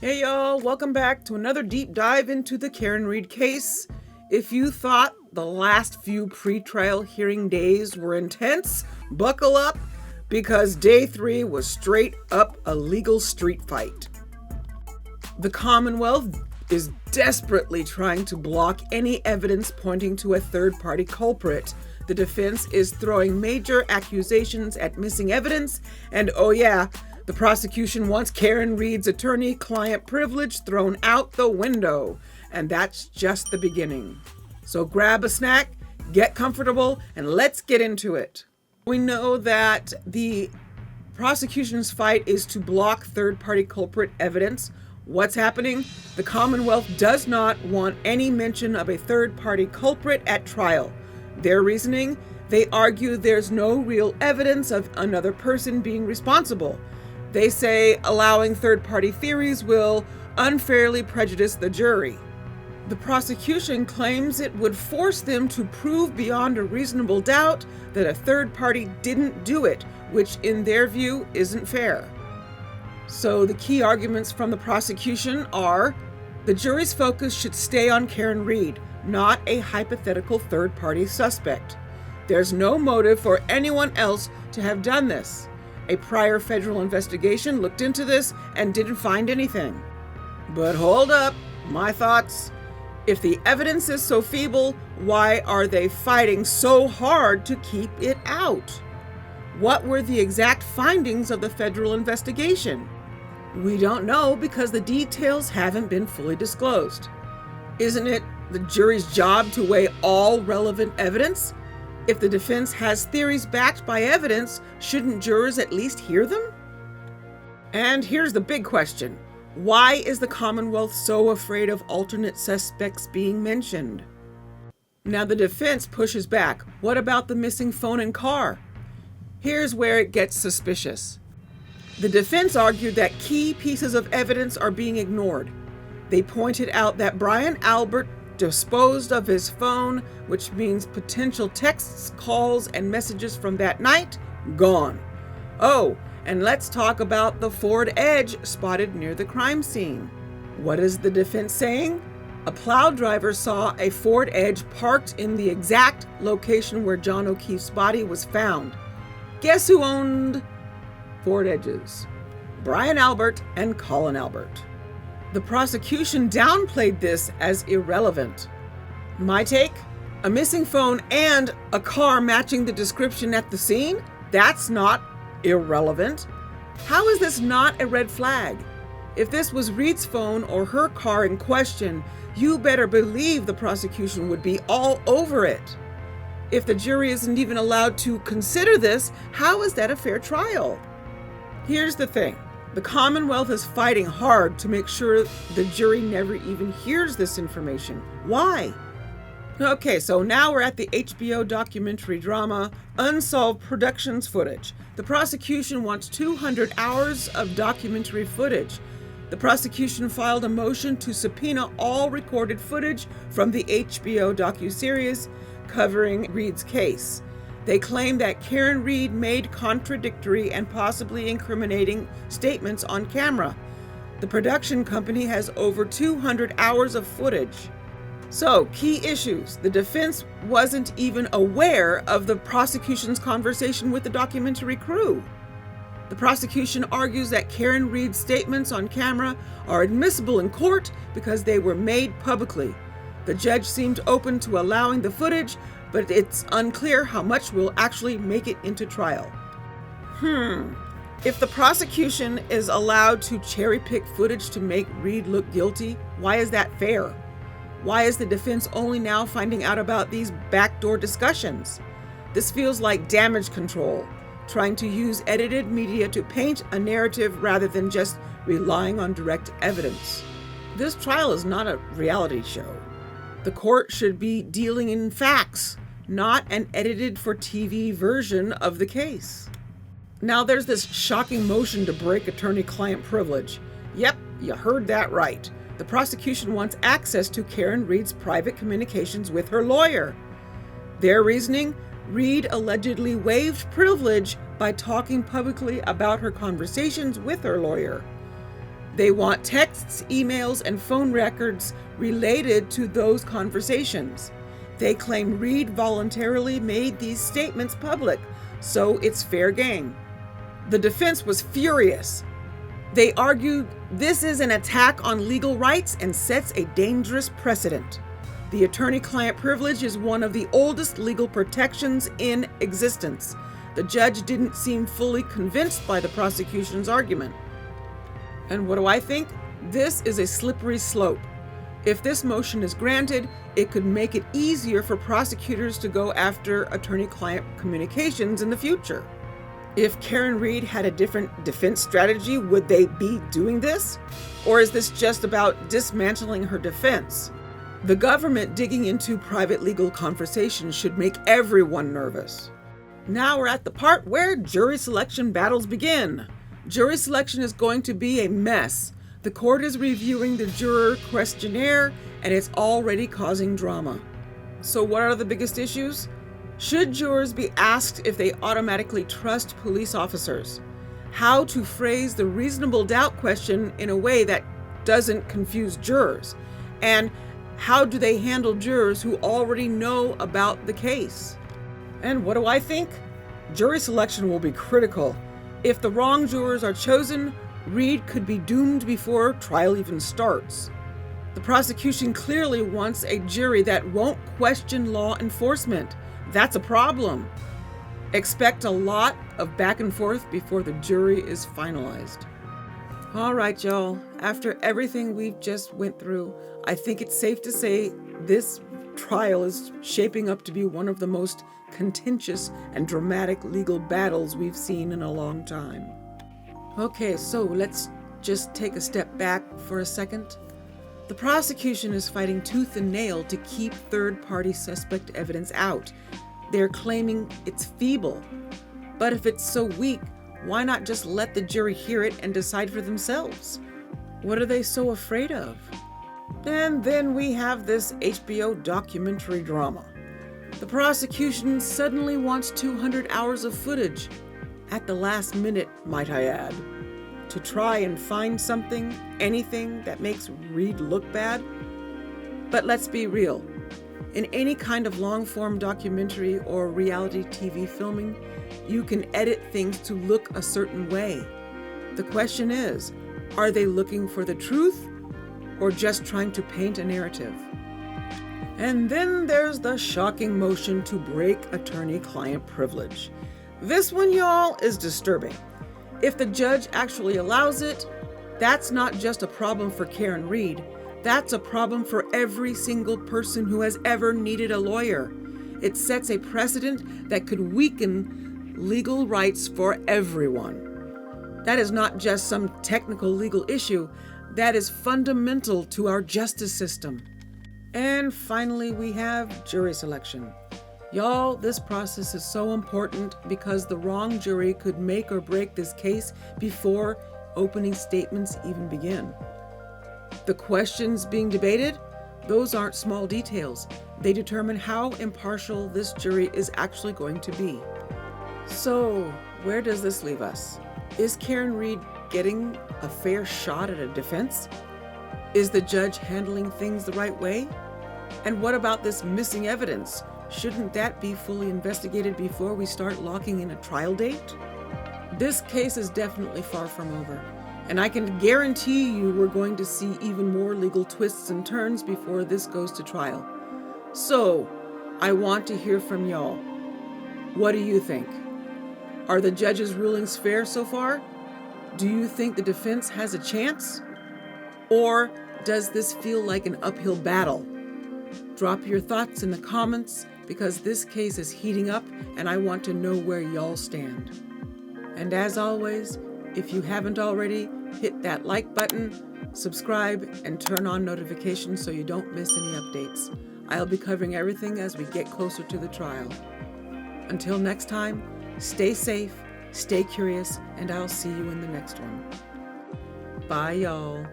Hey y'all, welcome back to another deep dive into the Karen Read case. If you thought the last few pretrial hearing days were intense, buckle up because day 3 was straight up a legal street fight. The Commonwealth is desperately trying to block any evidence pointing to a third-party culprit. The defense is throwing major accusations at missing evidence, and oh yeah, the prosecution wants Karen Read's attorney-client privilege thrown out the window. And that's just the beginning. So grab a snack, get comfortable, and let's get into it. We know that the prosecution's fight is to block third-party culprit evidence. What's happening? The Commonwealth does not want any mention of a third-party culprit at trial. Their reasoning? They argue there's no real evidence of another person being responsible. They say allowing third-party theories will unfairly prejudice the jury. The prosecution claims it would force them to prove beyond a reasonable doubt that a third party didn't do it, which in their view isn't fair. So the key arguments from the prosecution are the jury's focus should stay on Karen Read, not a hypothetical third-party suspect. There's no motive for anyone else to have done this. A prior federal investigation looked into this and didn't find anything. But hold up, my thoughts. If the evidence is so feeble, why are they fighting so hard to keep it out? What were the exact findings of the federal investigation? We don't know because the details haven't been fully disclosed. Isn't it the jury's job to weigh all relevant evidence? If the defense has theories backed by evidence, shouldn't jurors at least hear them? And here's the big question. Why is the Commonwealth so afraid of alternate suspects being mentioned? Now the defense pushes back. What about the missing phone and car? Here's where it gets suspicious. The defense argued that key pieces of evidence are being ignored. They pointed out that Brian Albert disposed of his phone, which means potential texts, calls, and messages from that night, gone. Oh, and let's talk about the Ford Edge spotted near the crime scene. What is the defense saying? A plow driver saw a Ford Edge parked in the exact location where John O'Keefe's body was found. Guess who owned Ford Edges? Brian Albert and Colin Albert. The prosecution downplayed this as irrelevant. My take? A missing phone and a car matching the description at the scene? That's not irrelevant. How is this not a red flag? If this was Read's phone or her car in question, you better believe the prosecution would be all over it. If the jury isn't even allowed to consider this, how is that a fair trial? Here's the thing. The Commonwealth is fighting hard to make sure the jury never even hears this information. Why? Okay, so now we're at the HBO documentary drama Unsolved Productions footage. The prosecution wants 200 hours of documentary footage. The prosecution filed a motion to subpoena all recorded footage from the HBO docuseries covering Read's case. They claim that Karen Read made contradictory and possibly incriminating statements on camera. The production company has over 200 hours of footage. So, key issues. The defense wasn't even aware of the prosecution's conversation with the documentary crew. The prosecution argues that Karen Read's statements on camera are admissible in court because they were made publicly. The judge seemed open to allowing the footage, but it's unclear how much will actually make it into trial. If the prosecution is allowed to cherry-pick footage to make Read look guilty, why is that fair? Why is the defense only now finding out about these backdoor discussions? This feels like damage control, trying to use edited media to paint a narrative rather than just relying on direct evidence. This trial is not a reality show. The court should be dealing in facts, not an edited for TV version of the case. Now there's this shocking motion to break attorney-client privilege. Yep, you heard that right. The prosecution wants access to Karen Read's private communications with her lawyer. Their reasoning? Read allegedly waived privilege by talking publicly about her conversations with her lawyer. They want texts, emails, and phone records related to those conversations. They claim Reed voluntarily made these statements public, so it's fair game. The defense was furious. They argued this is an attack on legal rights and sets a dangerous precedent. The attorney-client privilege is one of the oldest legal protections in existence. The judge didn't seem fully convinced by the prosecution's argument. And what do I think? This is a slippery slope. If this motion is granted, it could make it easier for prosecutors to go after attorney-client communications in the future. If Karen Reed had a different defense strategy, would they be doing this? Or is this just about dismantling her defense? The government digging into private legal conversations should make everyone nervous. Now we're at the part where jury selection battles begin. Jury selection is going to be a mess. The court is reviewing the juror questionnaire, and it's already causing drama. So what are the biggest issues? Should jurors be asked if they automatically trust police officers? How to phrase the reasonable doubt question in a way that doesn't confuse jurors? And how do they handle jurors who already know about the case? And what do I think? Jury selection will be critical. If the wrong jurors are chosen, Reed could be doomed before trial even starts. The prosecution clearly wants a jury that won't question law enforcement. That's a problem. Expect a lot of back and forth before the jury is finalized. All right, y'all. After everything we've just went through, I think it's safe to say this trial is shaping up to be one of the most contentious and dramatic legal battles we've seen in a long time. Okay, so let's just take a step back for a second. The prosecution is fighting tooth and nail to keep third-party suspect evidence out. They're claiming it's feeble. But if it's so weak, why not just let the jury hear it and decide for themselves? What are they so afraid of? And then we have this HBO documentary drama. The prosecution suddenly wants 200 hours of footage, at the last minute, might I add, to try and find something, anything that makes Reed look bad. But let's be real. In any kind of long-form documentary or reality TV filming, you can edit things to look a certain way. The question is, are they looking for the truth or just trying to paint a narrative? And then there's the shocking motion to break attorney-client privilege. This one, y'all, is disturbing. If the judge actually allows it, that's not just a problem for Karen Reed. That's a problem for every single person who has ever needed a lawyer. It sets a precedent that could weaken legal rights for everyone. That is not just some technical legal issue. That is fundamental to our justice system. And finally, we have jury selection. Y'all, this process is so important because the wrong jury could make or break this case before opening statements even begin. The questions being debated, those aren't small details. They determine how impartial this jury is actually going to be. So, where does this leave us? Is Karen Reed getting a fair shot at a defense? Is the judge handling things the right way? And what about this missing evidence? Shouldn't that be fully investigated before we start locking in a trial date? This case is definitely far from over, and I can guarantee you we're going to see even more legal twists and turns before this goes to trial. So, I want to hear from y'all. What do you think? Are the judges' rulings fair so far? Do you think the defense has a chance? Or does this feel like an uphill battle? Drop your thoughts in the comments because this case is heating up and I want to know where y'all stand. And as always, if you haven't already, hit that like button, subscribe, and turn on notifications so you don't miss any updates. I'll be covering everything as we get closer to the trial. Until next time, stay safe, stay curious, and I'll see you in the next one. Bye, y'all.